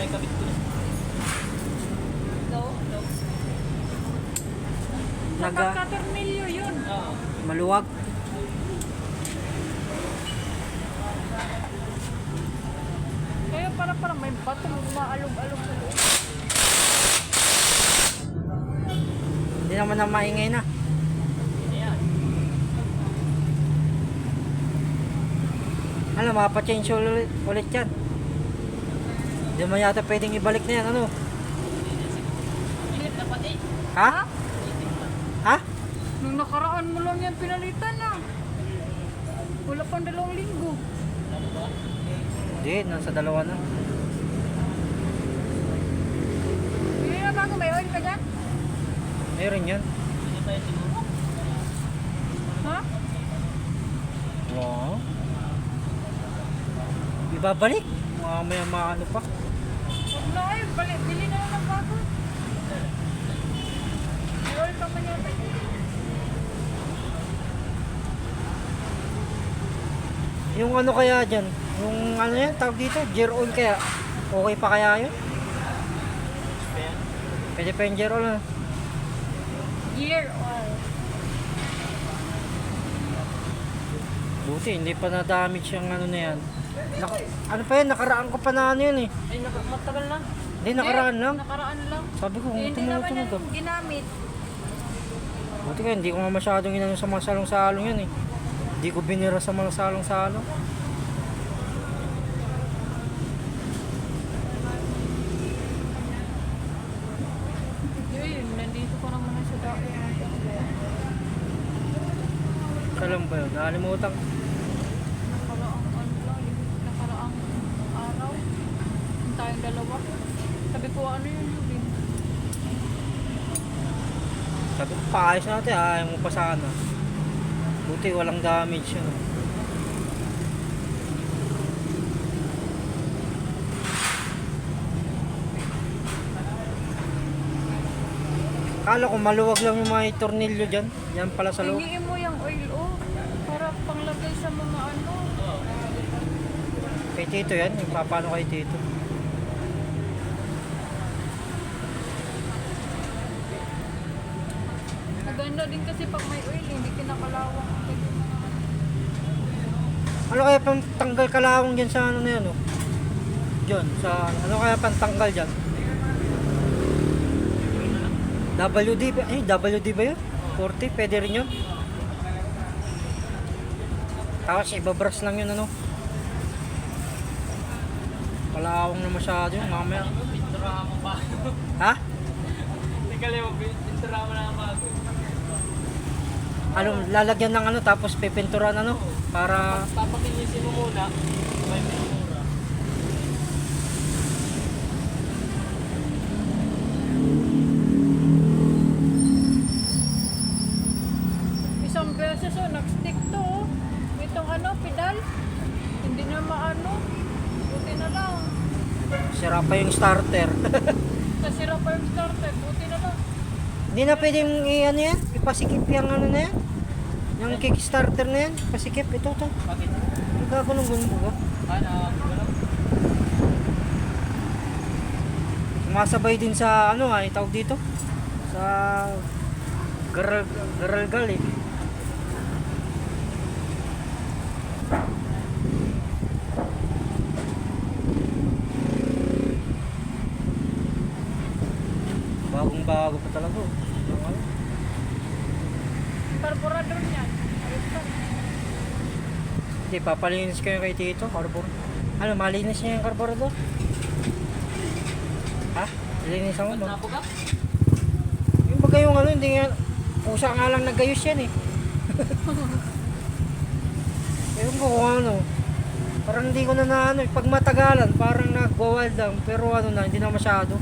ikabit ko na. No? Pagka-tornilyo yun. Oo. Maluwag. Kaya parang may batong umaalog-alog sa loob. Hindi naman na maingay na. Ayan. Ano, mapapa-change ulit yan. Hindi mo yata pwedeng ibalik na yan, ano? Init na pati. Ha? Ha? Nung nakaraan mo lang yan pinalitan na. Wala pang 2 linggo. Hindi, nasa 2 na. Hindi na bago may oil ka dyan? Meron yan. Hindi pa yan siguro. Ha? Wow. Ibabalik. Mamaya maano pa. Huwag na oil. Bili na lang ng bago. May oil pa man yata. Yung ano kaya dyan? Yung ano yan, tawag dito? Gear oil kaya? Okay pa kaya yun? Ayan. Pwede pa yung gear oil, ano? Gear oil. Buti, hindi pa na-damage yung ano na yan. Ano pa yan? Nakaraan ko pa na ano yun eh. Ay, matagal na. Hindi, nakaraan lang. Nakaraan lang. Sabi ko, Eh, hindi naman tumutunog yan ginamit. Buti ka, hindi ko nga masyadong inano sa mga salong-salong yun eh. Hindi ko binira sa mga salong-salong. Yun, nandito ko naman na sa dati. Alam ba yun? Nakalimutan. Nakaraang ano lang, nakaraang araw. Yung tayong dalawa. Sabi ko, ano yun yun? Sabi ko, paayos natin ha, ayaw mo pa sana. Buti walang damage yun. Akala ko maluwag lang yung mga tornilyo dyan. Yan pala sa loob. Hingiin mo yung oil, oh. Para panglagay sa mga ano. Kay Tito yan, yung papano kay Tito. Maganda din kasi pag may oil, hindi kinakalawang. Ano kaya pang tanggal kalawang dyan sa ano na yan, oh? Diyan, sa ano kaya pang tanggal dyan? WD ba? WD ba yun? 40? Pwede rin yun? Tapos ibabrush lang yun, ano? Kalawang na masyado yun, mamaya. Pinturahan mo pa. Ha? Teka lang, pinturahan mo na ang bago. Ano, lalagyan ng ano, tapos pipinturan ano? Para... Papakinisin mo muna. May pintura. Isang beses, oh, nag-stick to, oh. Itong ano, pedal. Hindi na maano. Buti na lang. sira pa yung starter. Nasira pa yung starter. Buti na lang. Hindi na pwedeng i-ano yan? Ipasikip yung ano na yan? Yung kickstarter na yan? Pasikip, ito. Bakit? Nagkagunong-gunong ba? Wala. Sumasabay din sa ano ha, itawag dito? Sa garalgal eh. Bagong-bago pa talaga. Oh. Yung ano? Carburetor niyan. Ayos pa. Hindi, papalinis kayo kay Tito, carbon. Ano, malinis niya yung carburetor? Ha? Linisan mo ba? Napo ka? Yung baga yung ano, hindi nga, pusa nga lang nagayos yan eh. Ewan ko kung ano. Parang hindi ko na ano, pag matagalan, parang nagwa-wild lang, pero ano na, hindi na masyado.